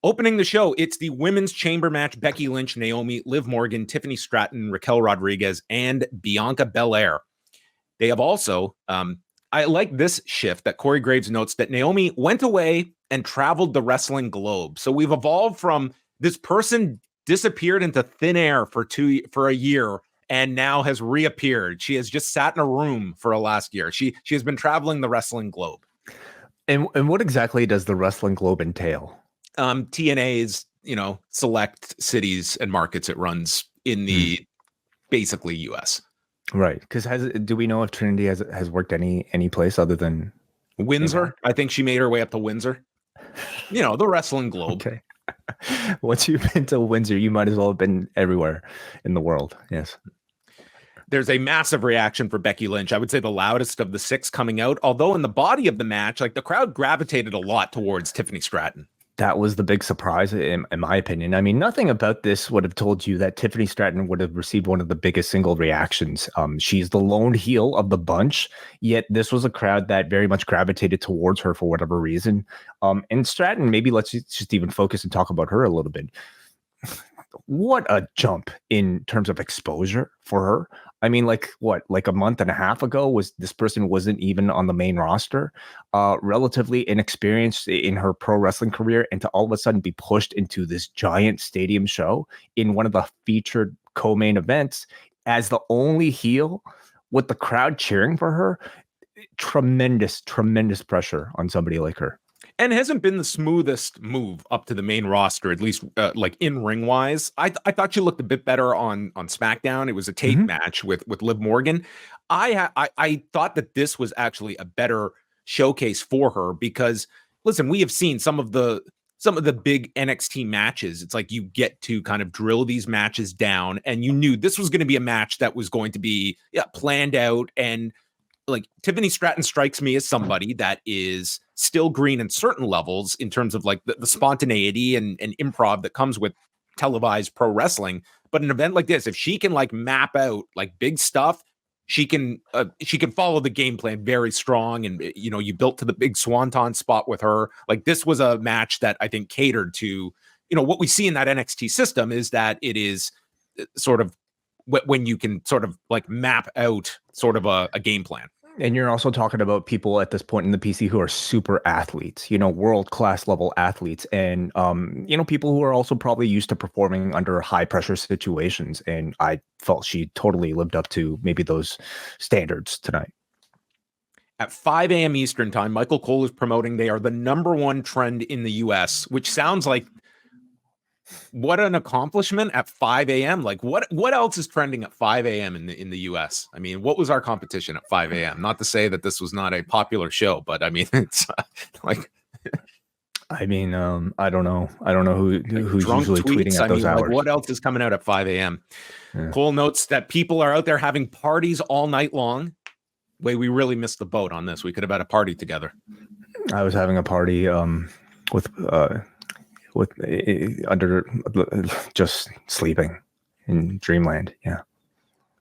Opening the show, it's the women's chamber match. Becky Lynch, Naomi, Liv Morgan, Tiffany Stratton, Raquel Rodriguez, and Bianca Belair. They have also, I like this shift that Corey Graves notes, that Naomi went away and traveled the wrestling globe. So we've evolved from this person disappeared into thin air for a year and now has reappeared. She has just sat in a room for a last year. She has been traveling the wrestling globe. And what exactly does the wrestling globe entail? TNA's, select cities and markets it runs in the basically US. Right. Because do we know if Trinity has worked any place other than Windsor? I think she made her way up to Windsor. The wrestling globe. Okay. Once you've been to Windsor, you might as well have been everywhere in the world. Yes. There's a massive reaction for Becky Lynch. I would say the loudest of the 6 coming out. Although in the body of the match, the crowd gravitated a lot towards Tiffany Stratton. That was the big surprise, in my opinion. I mean, nothing about this would have told you that Tiffany Stratton would have received one of the biggest single reactions. She's the lone heel of the bunch, yet this was a crowd that very much gravitated towards her for whatever reason. And Stratton, maybe let's just even focus and talk about her a little bit. What a jump in terms of exposure for her. I mean, like a month and a half ago this person wasn't even on the main roster, relatively inexperienced in her pro wrestling career, and to all of a sudden be pushed into this giant stadium show in one of the featured co-main events as the only heel with the crowd cheering for her. Tremendous pressure on somebody like her. And hasn't been the smoothest move up to the main roster, at least in ring wise. I thought she looked a bit better on SmackDown. It was a tape match with Liv Morgan. I thought that this was actually a better showcase for her because, listen, we have seen some of the big NXT matches. It's like you get to kind of drill these matches down, and you knew this was going to be a match that was going to be planned out. And Tiffany Stratton strikes me as somebody that is still green in certain levels in terms of the spontaneity and improv that comes with televised pro wrestling. But an event like this, if she can map out big stuff, she can follow the game plan very strong. And, you built to the big swanton spot with her. This was a match that I think catered to, what we see in that NXT system is that it is sort of when you can sort of map out sort of a game plan. And you're also talking about people at this point in the PC who are super athletes, world-class level athletes, and, people who are also probably used to performing under high pressure situations. And I felt she totally lived up to maybe those standards tonight. At 5 a.m. Eastern time, Michael Cole is promoting they are the #1 trend in the US, which sounds like what an accomplishment at 5 a.m. What else is trending at 5 a.m. in the US? I mean, what was our competition at 5 a.m.? Not to say that this was not a popular show, but I mean, it's I don't know who's usually tweeting at those hours. What else is coming out at 5 a.m.? Yeah. Cole notes that people are out there having parties all night long. We really missed the boat on this. We could have had a party together. I was having a party with under just sleeping in dreamland. Yeah.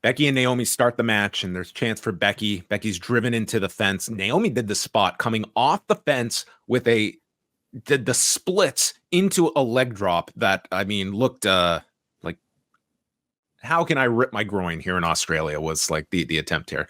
Becky and Naomi start the match, and there's a chance for Becky. Becky's driven into the fence. Naomi did the spot coming off the fence with the splits into a leg drop that, looked like, how can I rip my groin here in Australia was the attempt here.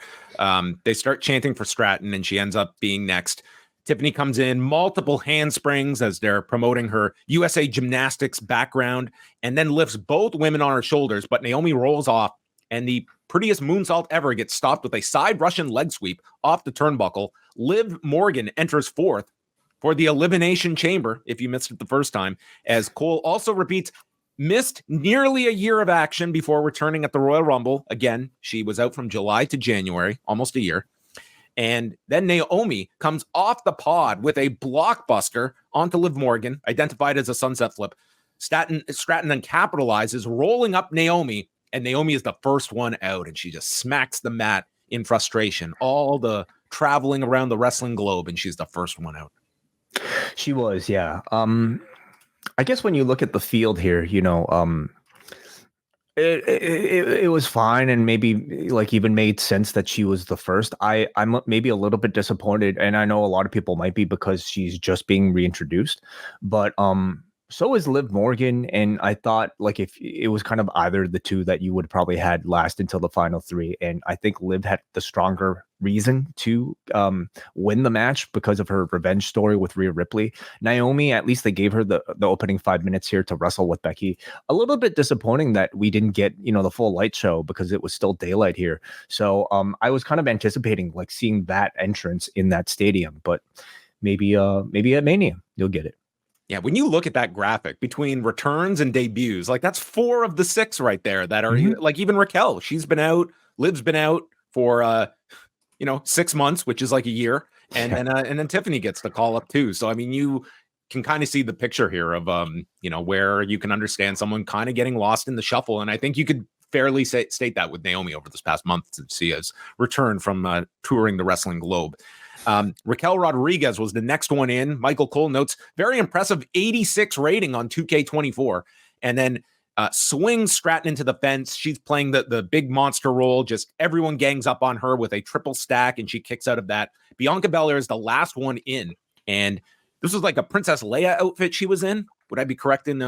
They start chanting for Stratton, and she ends up being next. Tiffany comes in, multiple handsprings as they're promoting her USA Gymnastics background, and then lifts both women on her shoulders, but Naomi rolls off, and the prettiest moonsault ever gets stopped with a side Russian leg sweep off the turnbuckle. Liv Morgan enters fourth for the Elimination Chamber, if you missed it the first time, as Cole also repeats, missed nearly a year of action before returning at the Royal Rumble. Again, she was out from July to January, almost a year. And then Naomi comes off the pod with a blockbuster onto Liv Morgan, identified as a sunset flip. Stratton then capitalizes, rolling up Naomi, and Naomi is the first one out, and she just smacks the mat in frustration. All the traveling around the wrestling globe, and she's the first one out. She was, yeah. I guess when you look at the field here, it was fine, and maybe even made sense that she was the first. I'm maybe a little bit disappointed, and I know a lot of people might be because she's just being reintroduced. But So is Liv Morgan, and I thought like if it was kind of either of the two that you would probably had last until the final three, and I think Liv had the stronger reason to win the match because of her revenge story with Rhea Ripley. Naomi, at least they gave her the opening 5 minutes here to wrestle with Becky. A little bit disappointing that we didn't get the full light show because it was still daylight here. So I was kind of anticipating like seeing that entrance in that stadium, but maybe at Mania you'll get it. Yeah, when you look at that graphic between returns and debuts, like that's 4 of the 6 right there that are like even Raquel, she's been out, Liv's been out for 6 months, which is like a year, and then Tiffany gets the call up too. So I mean, you can kind of see the picture here of where you can understand someone kind of getting lost in the shuffle, and I think you could fairly state that with Naomi over this past month to see as return from touring the wrestling globe. Raquel Rodriguez was the next one in. Michael Cole notes, very impressive 86 rating on 2K24. And then swings Stratton into the fence. She's playing the big monster role. Just everyone gangs up on her with a triple stack, and she kicks out of that. Bianca Belair is the last one in. And this was like a Princess Leia outfit she was in. Would I be correct in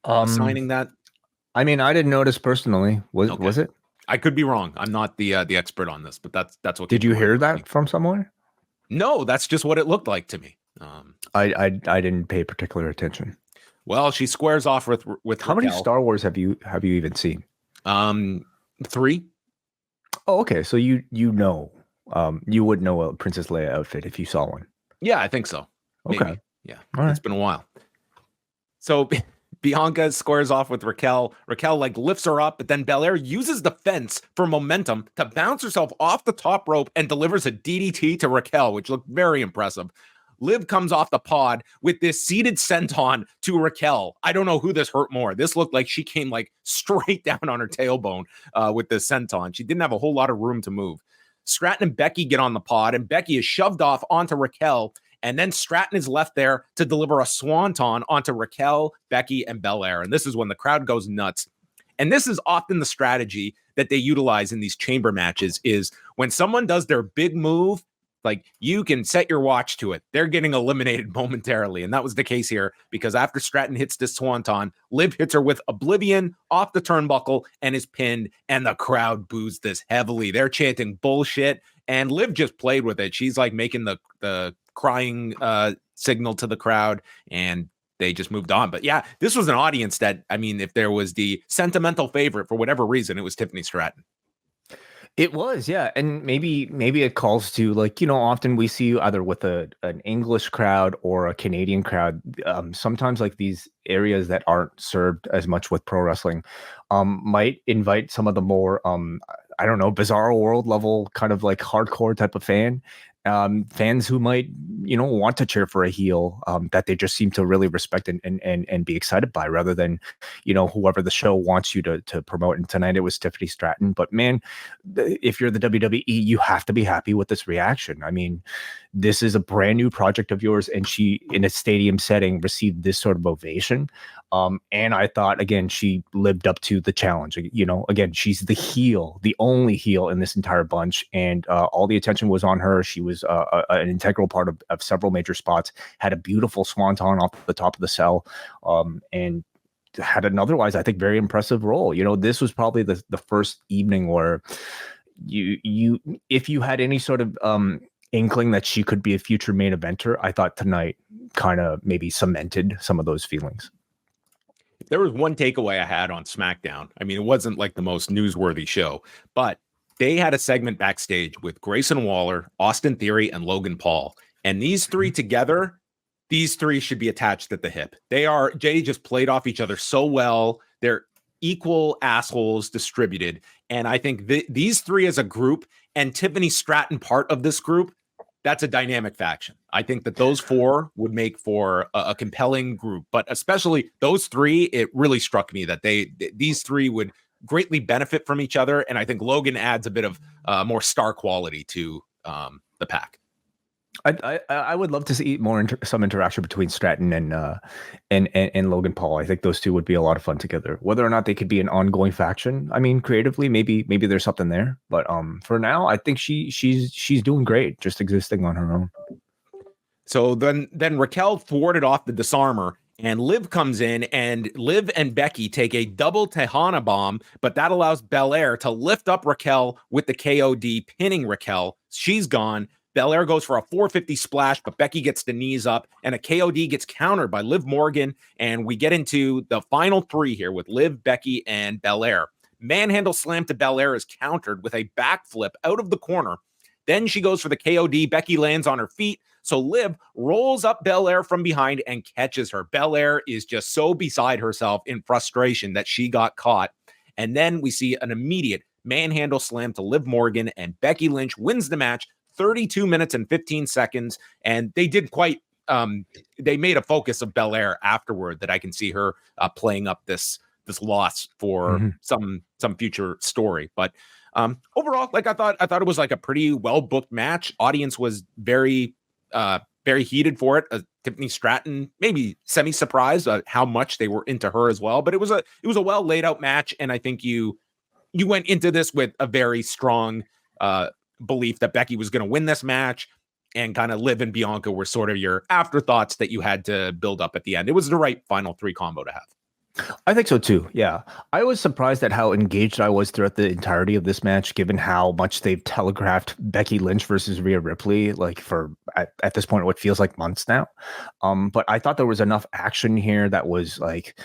assigning that? I mean, I didn't notice personally. Was it? I could be wrong. I'm not the expert on this, but that's what. Did you hear that from somewhere? No, that's just what it looked like to me. I didn't pay particular attention. Well, she squares off with How Raquel. many Star Wars have you even seen? 3. Oh, okay. So you would know a Princess Leia outfit if you saw one. Yeah, I think so. Maybe. Okay. Yeah, All it's been a while. So Bianca squares off with Raquel. Raquel like lifts her up, but then Belair uses the fence for momentum to bounce herself off the top rope and delivers a DDT to Raquel, which looked very impressive. Liv comes off the pod with this seated senton to Raquel. I don't know who this hurt more. This looked like she came like straight down on her tailbone with this senton. She didn't have a whole lot of room to move. Stratton and Becky get on the pod, and Becky is shoved off onto Raquel. And then Stratton is left there to deliver a swanton onto Raquel, Becky, and Belair. And this is when the crowd goes nuts. And this is often the strategy that they utilize in these chamber matches is when someone does their big move, like you can set your watch to it. They're getting eliminated momentarily. And that was the case here because after Stratton hits this swanton, Liv hits her with Oblivion off the turnbuckle and is pinned. And the crowd boos this heavily. They're chanting bullshit. And Liv just played with it. She's like making the crying signal to the crowd, and they just moved on. But yeah, this was an audience that, I mean, if there was the sentimental favorite for whatever reason, it was Tiffany Stratton. It was, yeah. And maybe it calls to like, often we see either with an English crowd or a Canadian crowd, sometimes like these areas that aren't served as much with pro wrestling might invite some of the more, I don't know, bizarre world level kind of like hardcore type of fans who might, want to cheer for a heel that they just seem to really respect and be excited by rather than, whoever the show wants you to promote. And tonight it was Tiffany Stratton. But man, if you're the WWE, you have to be happy with this reaction. I mean, this is a brand new project of yours, and she, in a stadium setting, received this sort of ovation. And I thought, again, she lived up to the challenge. Again, she's the heel, the only heel in this entire bunch, and all the attention was on her. She was an integral part of several major spots, had a beautiful swanton off the top of the cell, and had an otherwise, I think, very impressive role. This was probably the first evening where you if you had any sort of inkling that she could be a future main eventer, I thought tonight kind of maybe cemented some of those feelings. If there was one takeaway I had on SmackDown, I mean, it wasn't like the most newsworthy show, but they had a segment backstage with Grayson Waller, Austin Theory, and Logan Paul. And these three together, these three should be attached at the hip. Jay just played off each other so well. They're equal assholes distributed. And I think these three as a group, and Tiffany Stratton part of this group, that's a dynamic faction. I think that those 4 would make for a compelling group, but especially those 3, it really struck me that these 3 would greatly benefit from each other. And I think Logan adds a bit of more star quality to the pack. I would love to see more some interaction between Stratton and Logan Paul. I think those two would be a lot of fun together. Whether or not they could be an ongoing faction, I mean, creatively, maybe there's something there. But for now, I think she's doing great, just existing on her own. So then Raquel thwarted off the disarmer And Liv comes in, and Liv and Becky take a double Tejana bomb, but that allows Belair to lift up Raquel with the KOD, pinning Raquel. She's gone. Belair goes for a 450 splash, but Becky gets the knees up, and a KOD gets countered by Liv Morgan. And we get into the final three here with Liv, Becky, and Belair. Manhandle slam to Belair is countered with a backflip out of the corner. Then she goes for the KOD. Becky lands on her feet. So Liv rolls up Belair from behind and catches her. Belair is just so beside herself in frustration that she got caught. And then we see an immediate manhandle slam to Liv Morgan, and Becky Lynch wins the match 32 minutes and 15 seconds. And they did quite, they made a focus of Belair afterward, that I can see her playing up this loss for some future story. But overall, like I thought it was like a pretty well booked match. Audience was very heated for it. Tiffany Stratton maybe semi surprised how much they were into her as well. But it was a well laid out match, and I think you went into this with a very strong belief that Becky was going to win this match, and kind of Liv and Bianca were sort of your afterthoughts that you had to build up at the end. It was the right final three combo to have. I think so too. Yeah. I was surprised at how engaged I was throughout the entirety of this match, given how much they've telegraphed Becky Lynch versus Rhea Ripley, like for at this point, what feels like months now. But I thought there was enough action here that was like,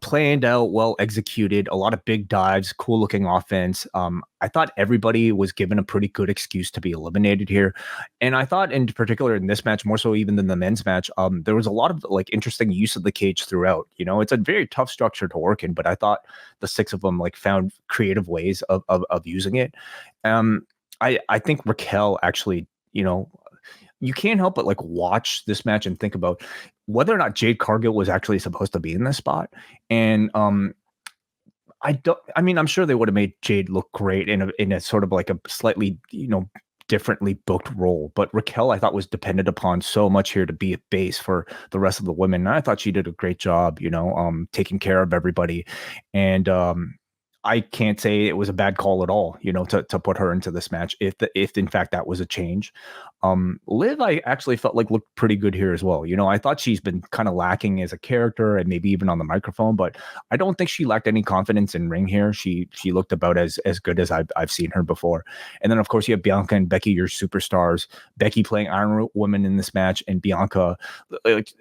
planned out, well executed, a lot of big dives, cool looking offense. I thought everybody was given a pretty good excuse to be eliminated here. And I thought in particular in this match, more so even than the men's match, there was a lot of like interesting use of the cage throughout. You know, it's a very tough structure to work in, but I thought the six of them like found creative ways of using it. I think Raquel actually, you can't help but like watch this match and think about whether or not Jade Cargill was actually supposed to be in this spot. And I'm sure they would have made Jade look great in a sort of like a slightly, differently booked role. But Raquel, I thought, was dependent upon so much here to be a base for the rest of the women. And I thought she did a great job, taking care of everybody. And I can't say it was a bad call at all, to put her into this match, if in fact that was a change. Liv, I actually felt like looked pretty good here as well. I thought she's been kind of lacking as a character and maybe even on the microphone, but I don't think she lacked any confidence in ring here. She looked about as good as I've seen her before. And then of course you have Bianca and Becky, your superstars. Becky playing Iron Woman in this match, and Bianca,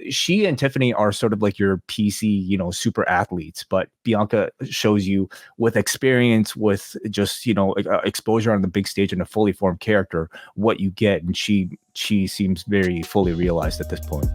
she and Tiffany are sort of like your PC, super athletes, but Bianca shows you with experience, with just, exposure on the big stage and a fully formed character, what you get. And she seems very fully realized at this point.